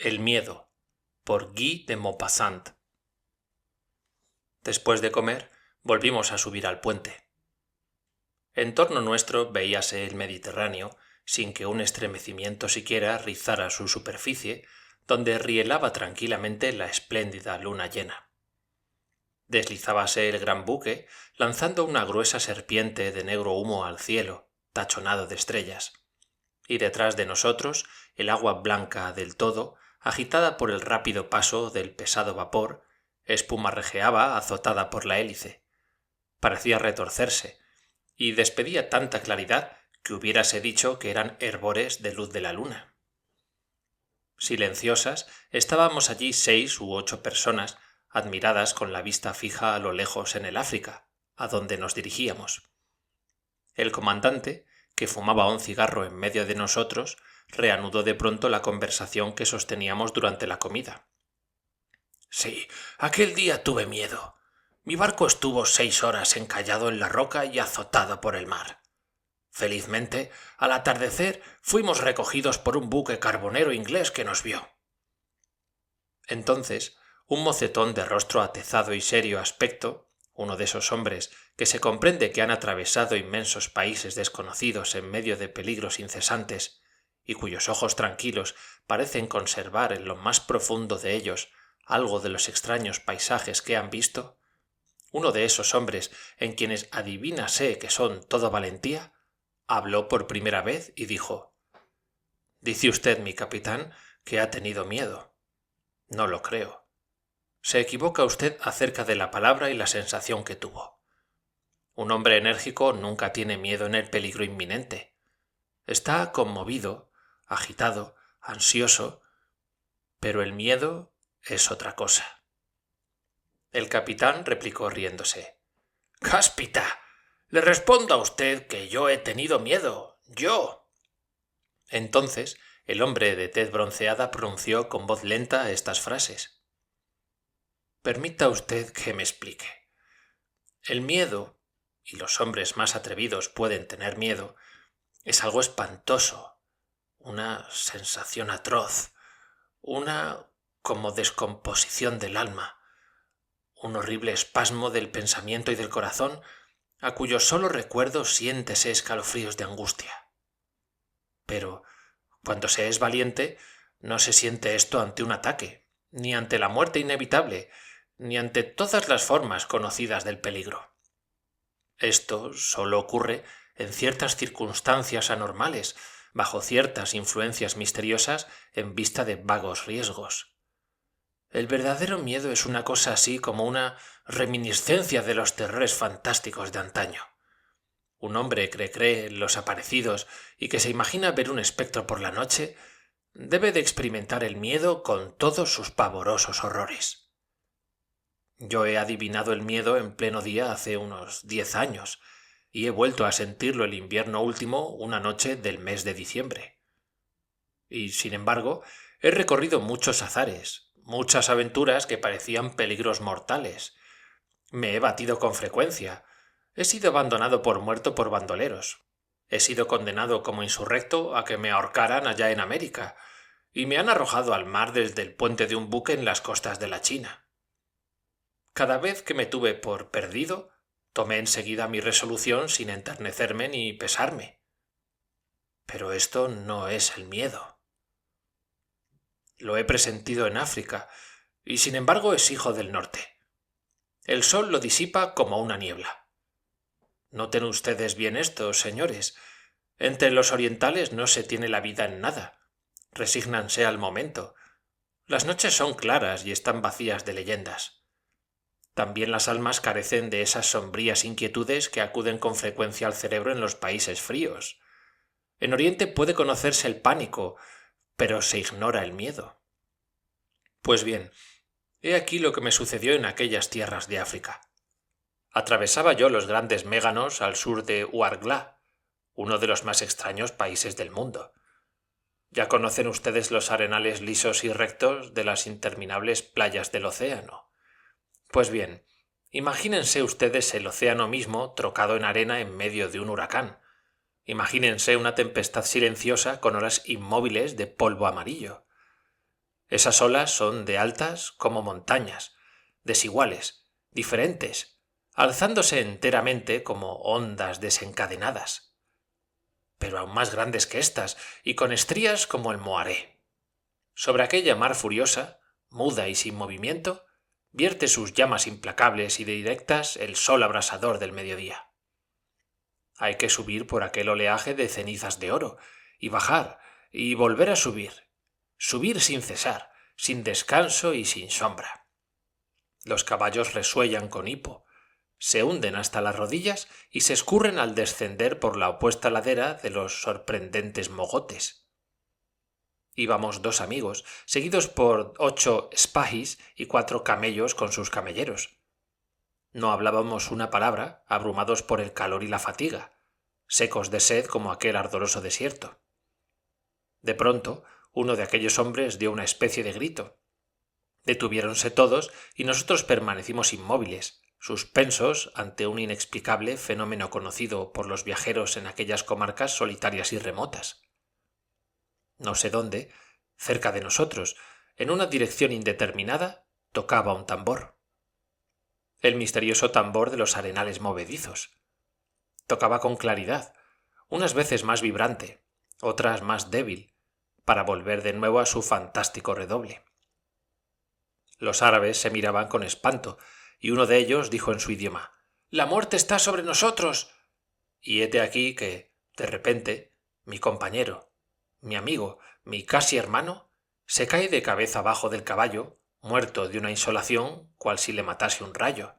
El miedo, por Guy de Maupassant. Después de comer, volvimos a subir al puente. En torno nuestro veíase el Mediterráneo, sin que un estremecimiento siquiera rizara su superficie, donde rielaba tranquilamente la espléndida luna llena. Deslizábase el gran buque, lanzando una gruesa serpiente de negro humo al cielo, tachonado de estrellas, y detrás de nosotros el agua blanca del todo, agitada por el rápido paso del pesado vapor, espumarrejeaba azotada por la hélice. Parecía retorcerse, y despedía tanta claridad que hubiérase dicho que eran hervores de luz de la luna. Silenciosas, estábamos allí 6 u 8 personas, admiradas con la vista fija a lo lejos en el África, a donde nos dirigíamos. El comandante, que fumaba un cigarro en medio de nosotros, reanudó de pronto la conversación que sosteníamos durante la comida. Sí, aquel día tuve miedo. Mi barco estuvo 6 horas encallado en la roca y azotado por el mar. Felizmente, al atardecer fuimos recogidos por un buque carbonero inglés que nos vio. Entonces, un mocetón de rostro atezado y serio aspecto, uno de esos hombres que se comprende que han atravesado inmensos países desconocidos en medio de peligros incesantes, y cuyos ojos tranquilos parecen conservar en lo más profundo de ellos algo de los extraños paisajes que han visto, uno de esos hombres en quienes adivínase que son todo valentía, habló por primera vez y dijo: «Dice usted, mi capitán, que ha tenido miedo. No lo creo. Se equivoca usted acerca de la palabra y la sensación que tuvo. Un hombre enérgico nunca tiene miedo en el peligro inminente. Está conmovido, agitado, ansioso, pero el miedo es otra cosa». El capitán replicó riéndose: «Cáspita, le respondo a usted que yo he tenido miedo, yo». Entonces el hombre de tez bronceada pronunció con voz lenta estas frases: «Permita usted que me explique. El miedo, y los hombres más atrevidos pueden tener miedo, es algo espantoso, una sensación atroz, una como descomposición del alma, un horrible espasmo del pensamiento y del corazón, a cuyo solo recuerdo siéntese escalofríos de angustia. Pero, cuando se es valiente, no se siente esto ante un ataque, ni ante la muerte inevitable, ni ante todas las formas conocidas del peligro. Esto solo ocurre en ciertas circunstancias anormales, bajo ciertas influencias misteriosas en vista de vagos riesgos. El verdadero miedo es una cosa así como una reminiscencia de los terrores fantásticos de antaño. Un hombre que cree en los aparecidos y que se imagina ver un espectro por la noche debe de experimentar el miedo con todos sus pavorosos horrores. Yo he adivinado el miedo en pleno día hace unos 10 años y he vuelto a sentirlo el invierno último una noche del mes de diciembre. Y, sin embargo, he recorrido muchos azares, muchas aventuras que parecían peligros mortales. Me he batido con frecuencia. He sido abandonado por muerto por bandoleros. He sido condenado como insurrecto a que me ahorcaran allá en América, y me han arrojado al mar desde el puente de un buque en las costas de la China. Cada vez que me tuve por perdido, tomé enseguida mi resolución sin enternecerme ni pesarme. Pero esto no es el miedo. Lo he presentido en África, y sin embargo es hijo del norte. El sol lo disipa como una niebla. Noten ustedes bien esto, señores. Entre los orientales no se tiene la vida en nada. Resígnanse al momento. Las noches son claras y están vacías de leyendas. También las almas carecen de esas sombrías inquietudes que acuden con frecuencia al cerebro en los países fríos. En Oriente puede conocerse el pánico, pero se ignora el miedo. Pues bien, he aquí lo que me sucedió en aquellas tierras de África. Atravesaba yo los grandes méganos al sur de Ouargla, uno de los más extraños países del mundo. Ya conocen ustedes los arenales lisos y rectos de las interminables playas del océano. Pues bien, imagínense ustedes el océano mismo trocado en arena en medio de un huracán. Imagínense una tempestad silenciosa con olas inmóviles de polvo amarillo. Esas olas son de altas como montañas, desiguales, diferentes, alzándose enteramente como ondas desencadenadas, pero aún más grandes que éstas y con estrías como el Moaré. Sobre aquella mar furiosa, muda y sin movimiento, vierte sus llamas implacables y directas el sol abrasador del mediodía. Hay que subir por aquel oleaje de cenizas de oro, y bajar, y volver a subir, subir sin cesar, sin descanso y sin sombra. Los caballos resuellan con hipo, se hunden hasta las rodillas y se escurren al descender por la opuesta ladera de los sorprendentes mogotes. Íbamos 2 amigos, seguidos por 8 spahis y 4 camellos con sus camelleros. No hablábamos una palabra, abrumados por el calor y la fatiga, secos de sed como aquel ardoroso desierto. De pronto, uno de aquellos hombres dio una especie de grito. Detuviéronse todos y nosotros permanecimos inmóviles, suspensos ante un inexplicable fenómeno conocido por los viajeros en aquellas comarcas solitarias y remotas. No sé dónde, cerca de nosotros, en una dirección indeterminada, tocaba un tambor. El misterioso tambor de los arenales movedizos. Tocaba con claridad, unas veces más vibrante, otras más débil, para volver de nuevo a su fantástico redoble. Los árabes se miraban con espanto, y uno de ellos dijo en su idioma: «¡La muerte está sobre nosotros!». Y hete aquí que, de repente, mi compañero, mi amigo, mi casi hermano, se cae de cabeza abajo del caballo, muerto de una insolación cual si le matase un rayo.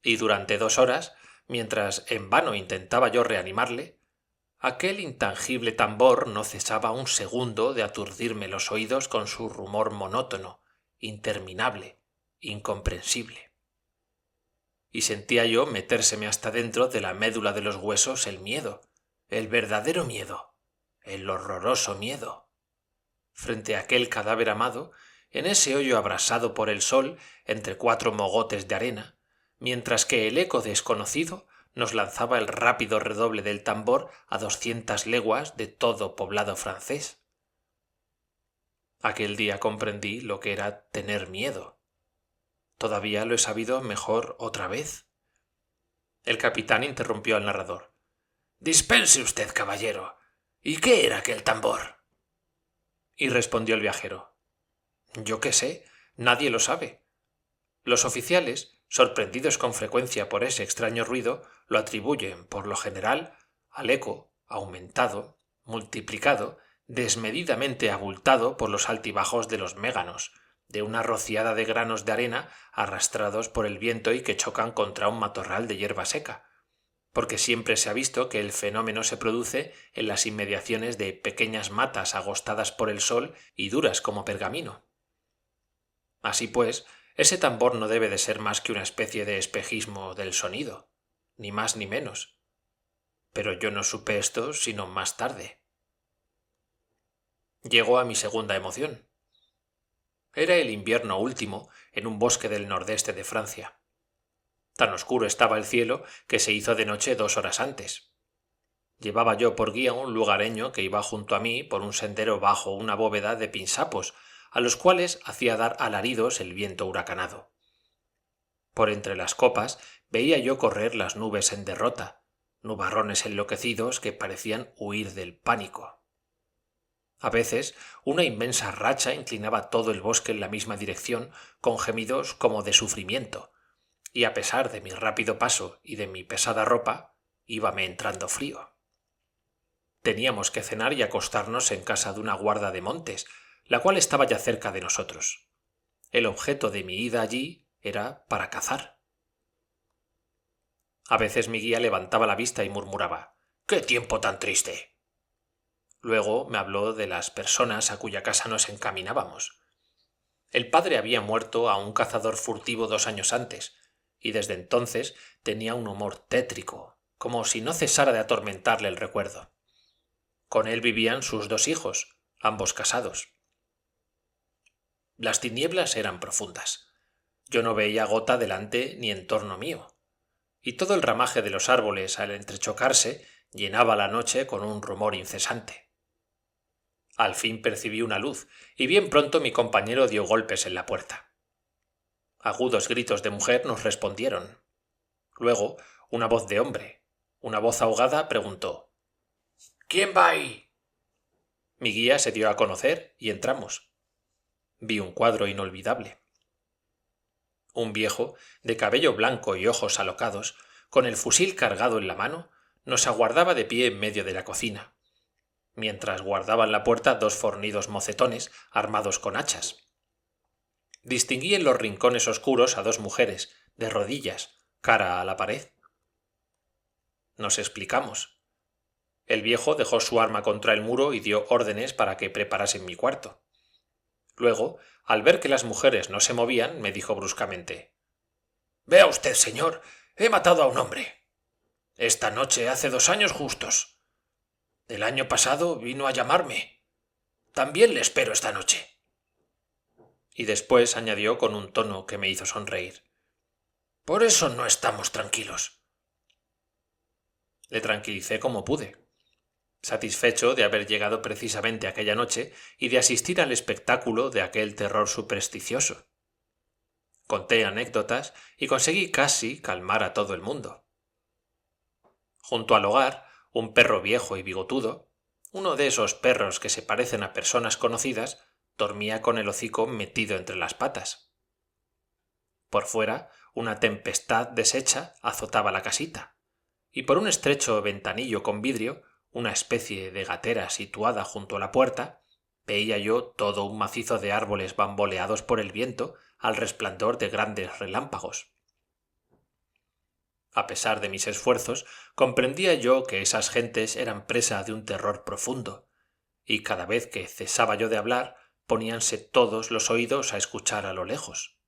Y durante 2 horas, mientras en vano intentaba yo reanimarle, aquel intangible tambor no cesaba un segundo de aturdirme los oídos con su rumor monótono, interminable, incomprensible. Y sentía yo metérseme hasta dentro de la médula de los huesos el miedo, el verdadero miedo, el horroroso miedo. Frente a aquel cadáver amado, en ese hoyo abrasado por el sol entre 4 mogotes de arena, mientras que el eco desconocido nos lanzaba el rápido redoble del tambor a 200 leguas de todo poblado francés. Aquel día comprendí lo que era tener miedo. Todavía lo he sabido mejor otra vez. El capitán interrumpió al narrador. «Dispense usted, caballero. ¿Y qué era aquel tambor?». Y respondió el viajero: «Yo qué sé, nadie lo sabe. Los oficiales, sorprendidos con frecuencia por ese extraño ruido, lo atribuyen, por lo general, al eco, aumentado, multiplicado, desmedidamente abultado por los altibajos de los méganos, de una rociada de granos de arena arrastrados por el viento y que chocan contra un matorral de hierba seca, porque siempre se ha visto que el fenómeno se produce en las inmediaciones de pequeñas matas agostadas por el sol y duras como pergamino. Así pues, ese tambor no debe de ser más que una especie de espejismo del sonido, ni más ni menos. Pero yo no supe esto sino más tarde. Llegó a mi segunda emoción. Era el invierno último en un bosque del nordeste de Francia. Tan oscuro estaba el cielo que se hizo de noche 2 horas antes. Llevaba yo por guía un lugareño que iba junto a mí por un sendero bajo una bóveda de pinsapos, a los cuales hacía dar alaridos el viento huracanado. Por entre las copas veía yo correr las nubes en derrota, nubarrones enloquecidos que parecían huir del pánico. A veces una inmensa racha inclinaba todo el bosque en la misma dirección, con gemidos como de sufrimiento, y a pesar de mi rápido paso y de mi pesada ropa, íbame entrando frío. Teníamos que cenar y acostarnos en casa de una guarda de montes, la cual estaba ya cerca de nosotros. El objeto de mi ida allí era para cazar. A veces mi guía levantaba la vista y murmuraba: «¡Qué tiempo tan triste!». Luego me habló de las personas a cuya casa nos encaminábamos. El padre había muerto a un cazador furtivo 2 años antes, y desde entonces tenía un humor tétrico, como si no cesara de atormentarle el recuerdo. Con él vivían sus 2 hijos, ambos casados. Las tinieblas eran profundas. Yo no veía gota delante ni en torno mío, y todo el ramaje de los árboles al entrechocarse llenaba la noche con un rumor incesante. Al fin percibí una luz, y bien pronto mi compañero dio golpes en la puerta. Agudos gritos de mujer nos respondieron. Luego, una voz de hombre, una voz ahogada, preguntó: «¿Quién va ahí?». Mi guía se dio a conocer y entramos. Vi un cuadro inolvidable. Un viejo, de cabello blanco y ojos alocados, con el fusil cargado en la mano, nos aguardaba de pie en medio de la cocina, mientras guardaban la puerta dos fornidos mocetones armados con hachas. Distinguí en los rincones oscuros a dos mujeres, de rodillas, cara a la pared. Nos explicamos. El viejo dejó su arma contra el muro y dio órdenes para que preparasen mi cuarto. Luego, al ver que las mujeres no se movían, me dijo bruscamente: «Vea usted, señor, he matado a un hombre. Esta noche hace 2 años justos. El año pasado vino a llamarme. También le espero esta noche». Y después añadió con un tono que me hizo sonreír: «Por eso no estamos tranquilos». Le tranquilicé como pude, satisfecho de haber llegado precisamente aquella noche y de asistir al espectáculo de aquel terror supersticioso. Conté anécdotas y conseguí casi calmar a todo el mundo. Junto al hogar, un perro viejo y bigotudo, uno de esos perros que se parecen a personas conocidas, dormía con el hocico metido entre las patas. Por fuera, una tempestad deshecha azotaba la casita, y por un estrecho ventanillo con vidrio, una especie de gatera situada junto a la puerta, veía yo todo un macizo de árboles bamboleados por el viento al resplandor de grandes relámpagos. A pesar de mis esfuerzos, comprendía yo que esas gentes eran presa de un terror profundo, y cada vez que cesaba yo de hablar, poníanse todos los oídos a escuchar a lo lejos.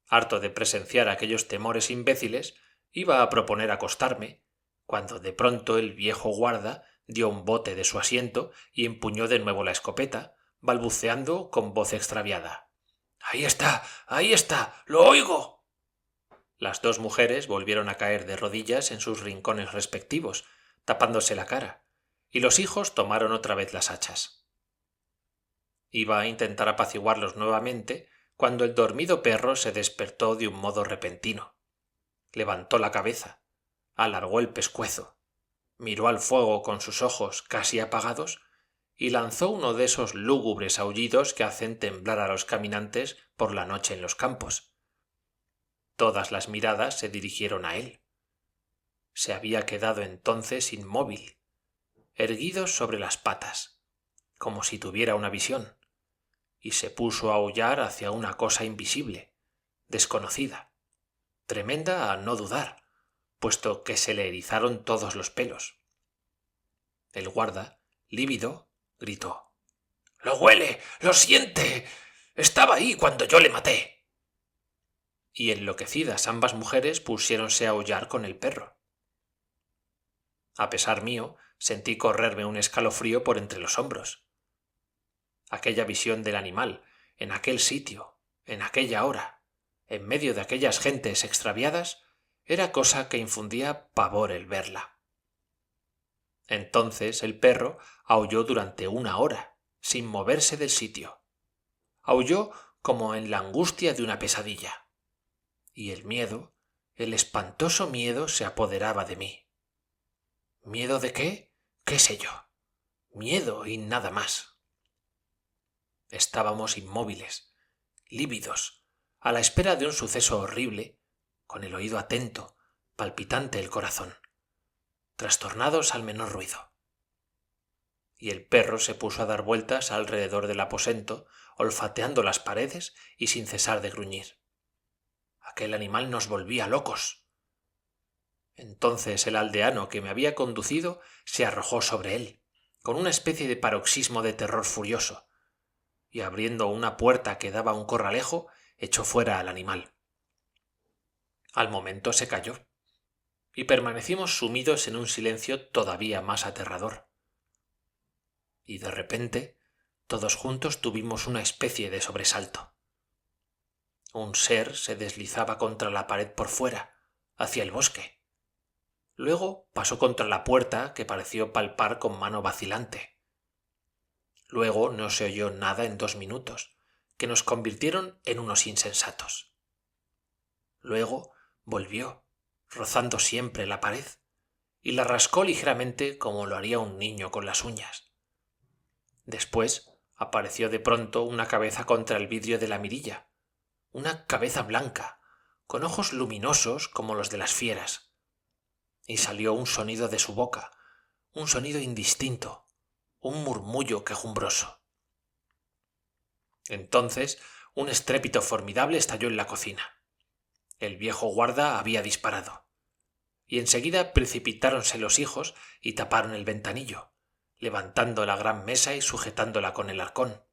Harto de presenciar aquellos temores imbéciles, iba a proponer acostarme, cuando de pronto el viejo guarda dio un bote de su asiento y empuñó de nuevo la escopeta, balbuceando con voz extraviada: ahí está, lo oigo». Las dos mujeres volvieron a caer de rodillas en sus rincones respectivos, tapándose la cara, y los hijos tomaron otra vez las hachas. Iba a intentar apaciguarlos nuevamente cuando el dormido perro se despertó de un modo repentino. Levantó la cabeza, alargó el pescuezo, miró al fuego con sus ojos casi apagados y lanzó uno de esos lúgubres aullidos que hacen temblar a los caminantes por la noche en los campos. Todas las miradas se dirigieron a él. Se había quedado entonces inmóvil, erguido sobre las patas, como si tuviera una visión, y se puso a aullar hacia una cosa invisible, desconocida, tremenda a no dudar, puesto que se le erizaron todos los pelos. El guarda, lívido, gritó: «¡Lo huele! ¡Lo siente! Estaba ahí cuando yo le maté». Y enloquecidas ambas mujeres pusiéronse a aullar con el perro. A pesar mío, sentí correrme un escalofrío por entre los hombros. Aquella visión del animal, en aquel sitio, en aquella hora, en medio de aquellas gentes extraviadas, era cosa que infundía pavor el verla. Entonces el perro aulló durante 1 hora, sin moverse del sitio. Aulló como en la angustia de una pesadilla. Y el miedo, el espantoso miedo se apoderaba de mí. ¿Miedo de qué? ¿Qué sé yo? Miedo y nada más. Estábamos inmóviles, lívidos, a la espera de un suceso horrible, con el oído atento, palpitante el corazón, trastornados al menor ruido. Y el perro se puso a dar vueltas alrededor del aposento, olfateando las paredes y sin cesar de gruñir. Aquel animal nos volvía locos. Entonces el aldeano que me había conducido se arrojó sobre él, con una especie de paroxismo de terror furioso, y abriendo una puerta que daba a un corralejo, echó fuera al animal. Al momento se calló, y permanecimos sumidos en un silencio todavía más aterrador. Y de repente, todos juntos tuvimos una especie de sobresalto. Un ser se deslizaba contra la pared por fuera, hacia el bosque. Luego pasó contra la puerta que pareció palpar con mano vacilante. Luego no se oyó nada en 2 minutos, que nos convirtieron en unos insensatos. Luego volvió, rozando siempre la pared, y la rascó ligeramente como lo haría un niño con las uñas. Después apareció de pronto una cabeza contra el vidrio de la mirilla, una cabeza blanca, con ojos luminosos como los de las fieras, y salió un sonido de su boca, un sonido indistinto, un murmullo quejumbroso. Entonces un estrépito formidable estalló en la cocina. El viejo guarda había disparado, y enseguida precipitáronse los hijos y taparon el ventanillo, levantando la gran mesa y sujetándola con el arcón.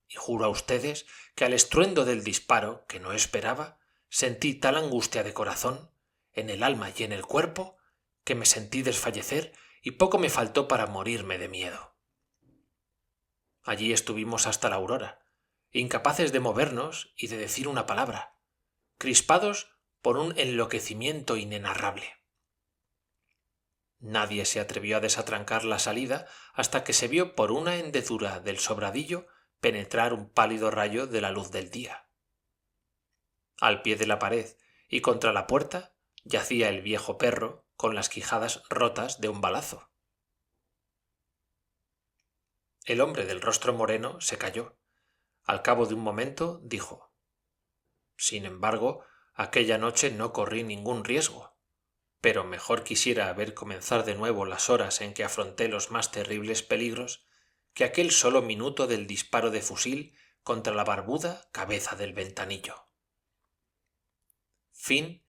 Y juro a ustedes que al estruendo del disparo, que no esperaba, sentí tal angustia de corazón, en el alma y en el cuerpo, que me sentí desfallecer y poco me faltó para morirme de miedo. Allí estuvimos hasta la aurora, incapaces de movernos y de decir una palabra, crispados por un enloquecimiento inenarrable. Nadie se atrevió a desatrancar la salida hasta que se vio por una hendedura del sobradillo penetrar un pálido rayo de la luz del día. Al pie de la pared y contra la puerta yacía el viejo perro con las quijadas rotas de un balazo. El hombre del rostro moreno se calló. Al cabo de un momento dijo: «Sin embargo, aquella noche no corrí ningún riesgo, pero mejor quisiera haber comenzado de nuevo las horas en que afronté los más terribles peligros que aquel solo minuto del disparo de fusil contra la barbuda cabeza del ventanillo». Fin